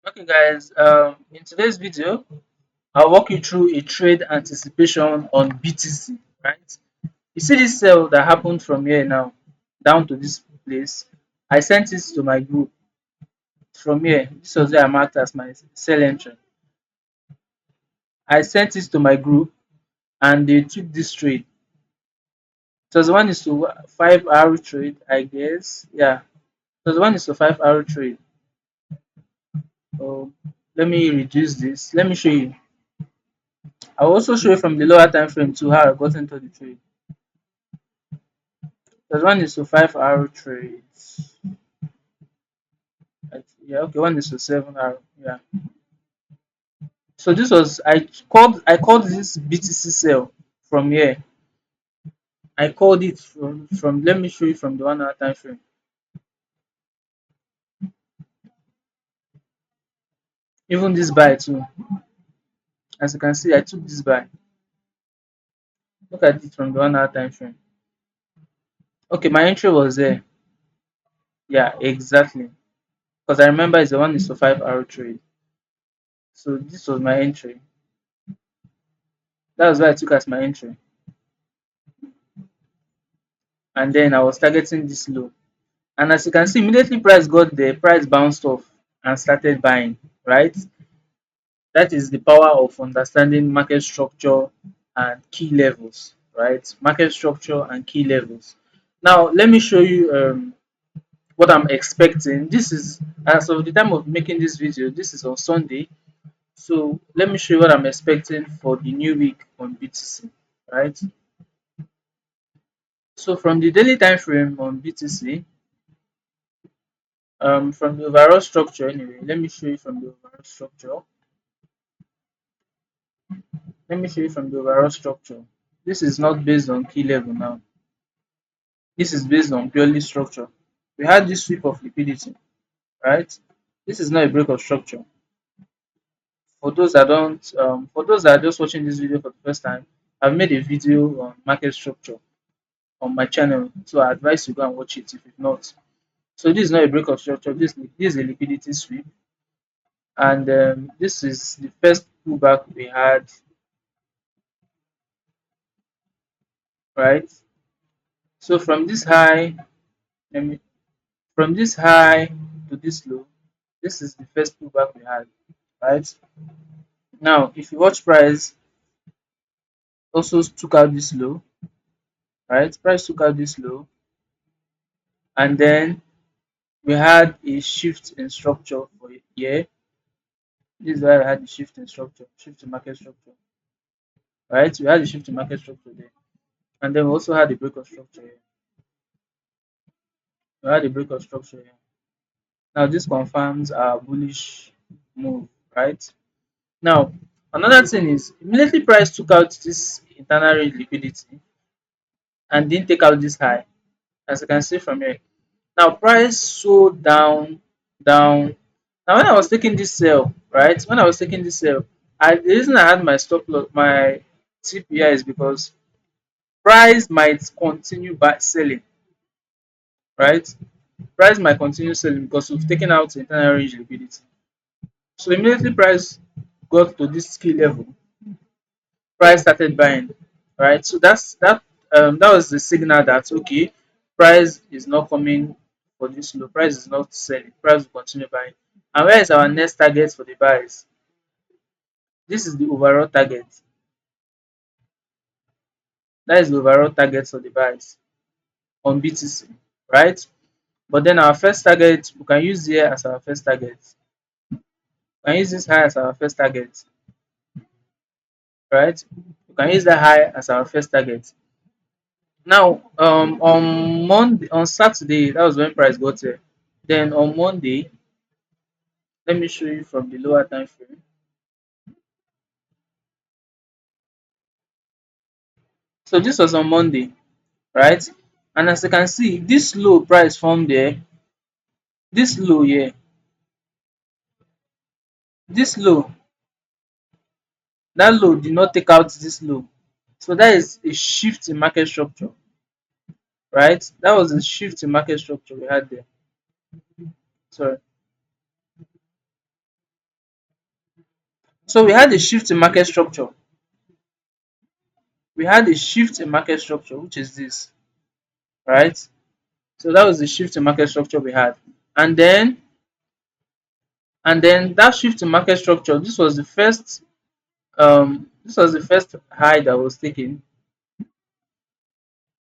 Okay, guys, in today's video, I'll walk you through a trade anticipation on BTC, right? You see this sell that happened from here now down to this place. I sent it to my group from here. This was where I marked as my sell entry. I sent it to my group and they took this trade. So the one is to 5 hour trade, I guess. Yeah. So the one is to 5 hour trade. So let me reduce this. Let me show you. I'll also show you from the lower time frame too how I got into the trade. There's one is to 5 hour trades. Yeah, okay, one is to 7 hour. Yeah. So this was I called this BTC sell from here. I called it from let me show you from the 1 hour time frame. Even this buy too. As you can see, I took this buy. Look at it from the 1 hour time frame. Okay, my entry was there. Yeah, exactly. Because I remember it's the one is to 5 hour trade. So this was my entry. That was what I took as my entry. And then I was targeting this low. And as you can see, immediately price got there, price bounced off and started buying, right? That is the power of understanding market structure and key levels, right? Market structure and key levels. Now, let me show you what I'm expecting. This is, as of the time of making this video, this is on Sunday. So let me show you what I'm expecting for the new week on BTC, right? So from the daily time frame on BTC, from the overall structure anyway, let me show you from the overall structure. Let me show you from the overall structure. This is not based on key level now. This is based on purely structure. We had this sweep of liquidity, right? This is not a break of structure. For those that are just watching this video for the first time, I've made a video on market structure on my channel, so I advise you go and watch it if you've not. So this is not a break of structure. This is a liquidity sweep, and this is the first pullback we had, right? So let me from this high to this low, this is the first pullback we had, right? Now, if you watch price also took out this low, right? Price took out this low, and then we had a shift in structure for a year. This is why we had the shift in structure, shift in market structure, right? We had the shift in market structure there, and then we also had the break of structure here. We had the break of structure here. Now, this confirms our bullish move, right? Now, another thing is immediately price took out this internal range liquidity and didn't take out this high, as you can see from here. Now, price sold down. Now, when I was taking this sell, right? When I was taking this sell, the reason I had my stop loss, my TPI is because price might continue by selling, right? Price might continue selling because we've taken out internal range liquidity. So immediately price got to this key level, price started buying, right? So that was the signal that okay, price is not coming for this low, price is not selling, price will continue buying. And where is our next target for the buys? This is the overall target. That is the overall target for the buys on BTC, right? But then our first target, we can use here as our first target. We can use this high as our first target, right? We can use that high as our first target. Now, on Saturday, that was when price got here. Then on Monday, let me show you from the lower time frame. So this was on Monday, right? And as you can see, this low price formed there, this low here, this low, that low did not take out this low. So that is a shift in market structure, right? That was a shift in market structure we had there. Sorry. So we had a shift in market structure. We had a shift in market structure, which is this, right? So that was the shift in market structure we had. And then that shift in market structure, this was the first high that was taken.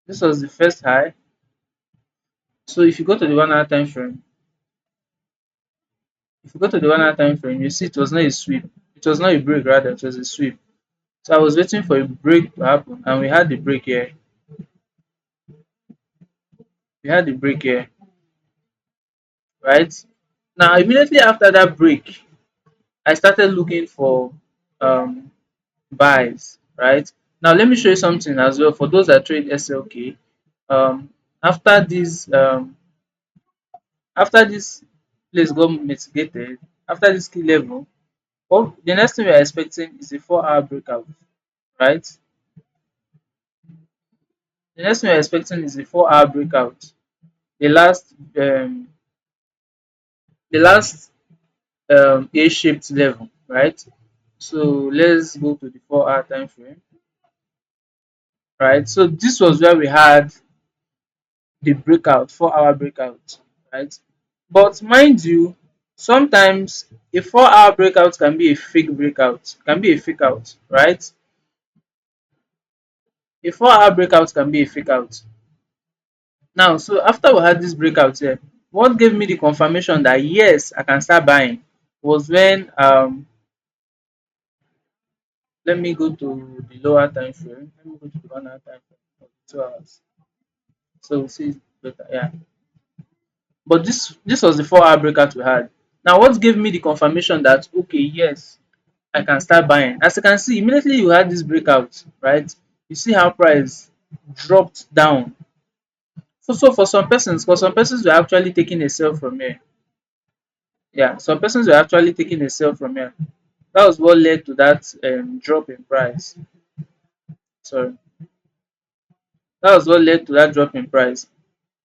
This was the first high. So if you go to the 1 hour time frame, if you go to the 1 hour time frame, you see it was not a sweep. It was not a break, rather, it was a sweep. So I was waiting for a break to happen, and we had the break here. We had the break here, right? Now, immediately after that break, I started looking for um, buys, right? Now, let me show you something as well for those that trade SLK. Um, after this place got mitigated, after this key level, well, the next thing we are expecting is a 4 hour breakout, right? The next thing we are expecting is a 4 hour breakout. The last um, the last A-shaped level, right? So let's go to the 4 hour time frame, right? So this was where we had the breakout, 4 hour breakout, right? But mind you, sometimes a 4 hour breakout can be a fake breakout, can be a fake out, right? A 4 hour breakout can be a fake out. Now, so after we had this breakout here, what gave me the confirmation that yes, I can start buying was when let me go to the lower time frame. Let me go to the 1 hour time frame of 2 hours. So we see better, yeah. But this was the 4 hour breakout we had. Now, what gave me the confirmation that okay, yes, I can start buying? As you can see, immediately you had this breakout, right? You see how price dropped down. So for some persons were actually taking a sell from here. Yeah, some persons were actually taking a sell from here. That was what led to that drop in price. Sorry, that was what led to that drop in price.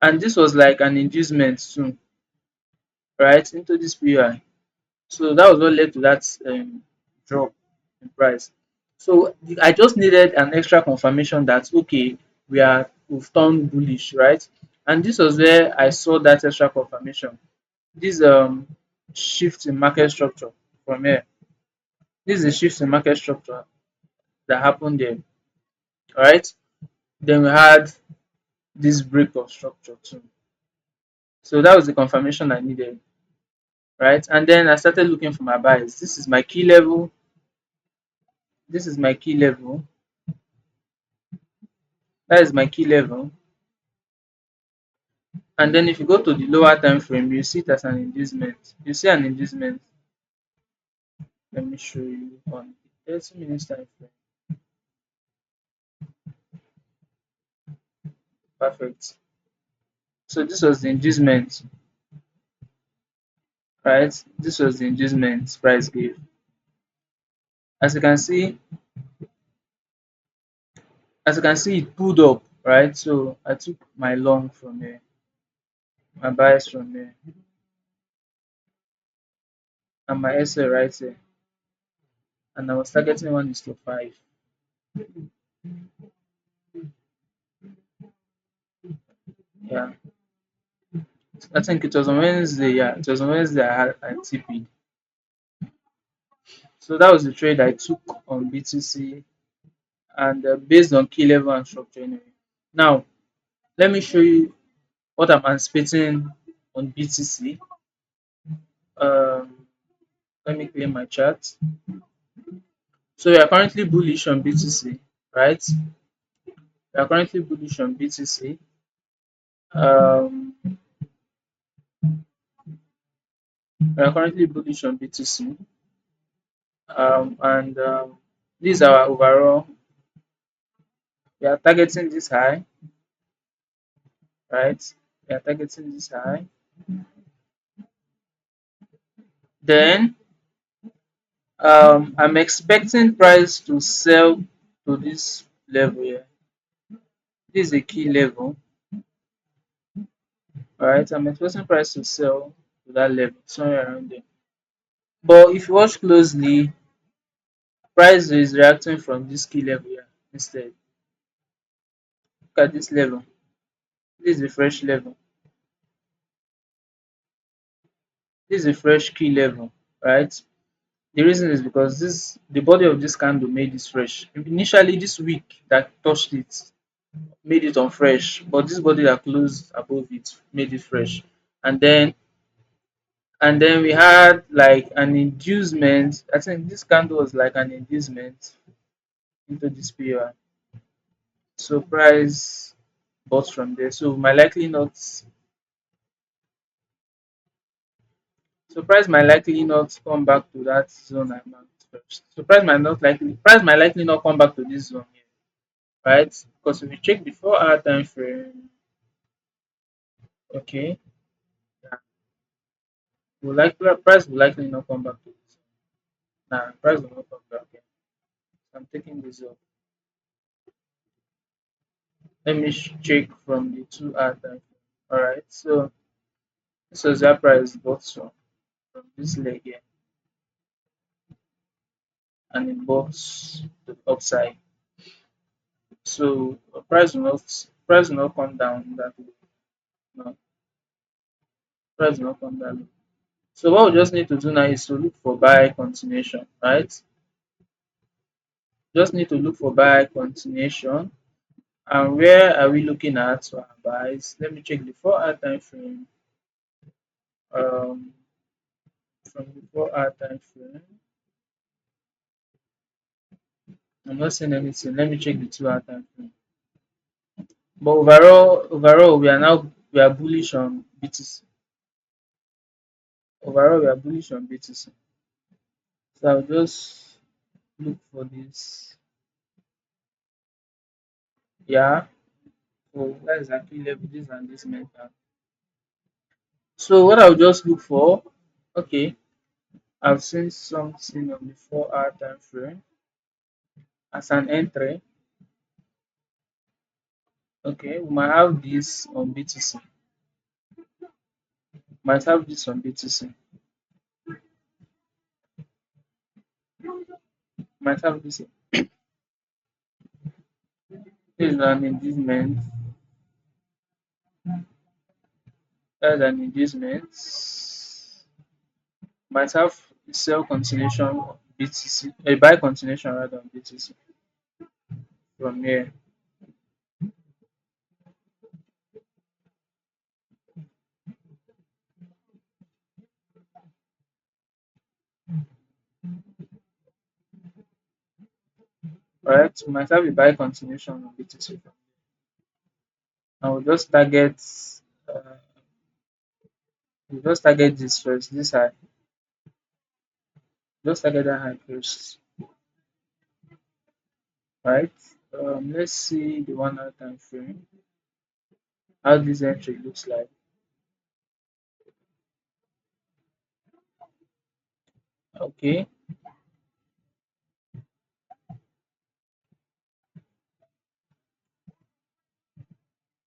And this was like an inducement too, right, into this PUI. So that was what led to that drop in price. So I just needed an extra confirmation that okay, we've turned bullish, right? And this was where I saw that extra confirmation. This shift in market structure from here. This is a shift in market structure that happened there. Alright. Then we had this break of structure too. So that was the confirmation I needed. Right. And then I started looking for my buys. This is my key level. This is my key level. That is my key level. And then if you go to the lower time frame, you see it as an inducement. You see an inducement. Let me show you on 30 minutes time frame. Perfect. So this was the inducement, right? This was the inducement price gave. As you can see, it pulled up, right? So I took my long from here, my bias from here, and my SL right here. And I was targeting 1:5. Yeah. I think it was on Wednesday. Yeah, it was on Wednesday I TP'd. So that was the trade I took on BTC and based on key level and structure anyway. Now, let me show you what I'm anticipating on BTC. Um, let me clear my chart. So we are currently bullish on BTC, right? We are currently bullish on BTC. Um, we are currently bullish on BTC. And this is our overall. We are targeting this high, right? We are targeting this high. Then I'm expecting price to sell to this level here. This is a key level, right? I'm expecting price to sell to that level, somewhere around there. But if you watch closely, Price is reacting from this key level here instead. Look at this level. This is a fresh level. This is a fresh key level, right? The reason is because this the body of this candle made this fresh. Initially, this wick that touched it made it unfresh, but this body that closed above it made it fresh. And then we had like an inducement. I think this candle was like an inducement into this POI. So price bought from there. So price might likely not come back to that zone I marked first. So price might likely not come back to this zone here, right? Because if we check the 4 hour time frame, okay, yeah, price will likely not come back to this. Nah, price will not come back here. So I'm taking this up. Let me check from the 2 hour time frame. Alright, so this was that price bought from this leg here, and it bought the upside. So price will not come down that way. No, price will not come down low. So what we just need to do now is to look for buy continuation, right? Just need to look for buy continuation. And where are we looking at for our buys? Let me check the 4 hour time frame. Um, from the 4 hour time frame, I'm not seeing anything. Let me check the 2 hour time frame. But overall, we are bullish on BTC. Overall, we are bullish on BTC. So I'll just look for this. Yeah. So that is actually level this and this mental. So what I'll just look for, okay, I've seen something on the 4 hour time frame as an entry. Okay, we might have this on BTC. Might have this on BTC. Might have this. This is an inducement. That's an inducement. Might have sell continuation on BTC, a buy continuation rather on BTC from here. Alright, we might have a buy continuation on BTC. And uh, we'll just target this first, this high. Just target that high first. Right? Let's see the 1 hour time frame. How this entry looks like. Okay.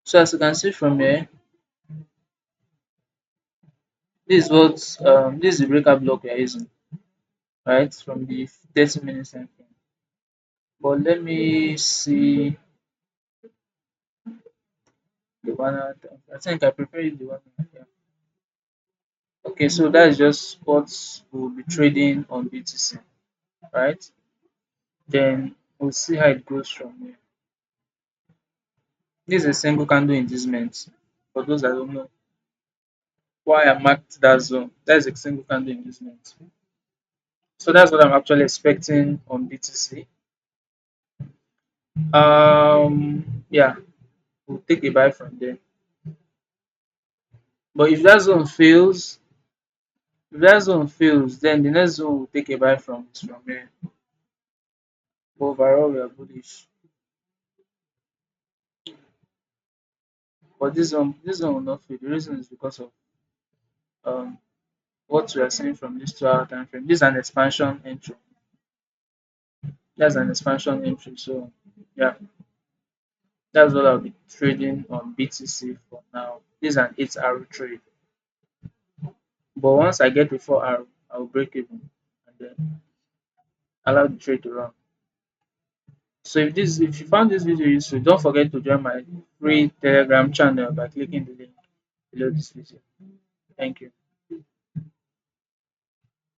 So as you can see from here, this is the breaker block we are using, right? From the 30 minutes time frame. But let me see the 1 hour time. I think I prefer the 1 hour. Yeah. Okay, so that's just what we'll be trading on BTC, right? Then we'll see how it goes from here. This is a single candle inducement. For those that don't know why I marked that zone, that's a single candle inducement. So that's what I'm actually expecting on BTC. Yeah, we'll take a buy from there. But if that zone fails, then the next zone will take a buy from is from here. But overall, we are bullish. But this one will not fail. The reason is because of um what we are seeing from this 2 hour time frame. This is an expansion entry. That's an expansion entry. So yeah, that's what I'll be trading on BTC for now. This is an 8 hour trade. But once I get to 4 hour, I'll break even. And then allow the trade to run. So if you found this video useful, don't forget to join my free Telegram channel by clicking the link below this video. Thank you.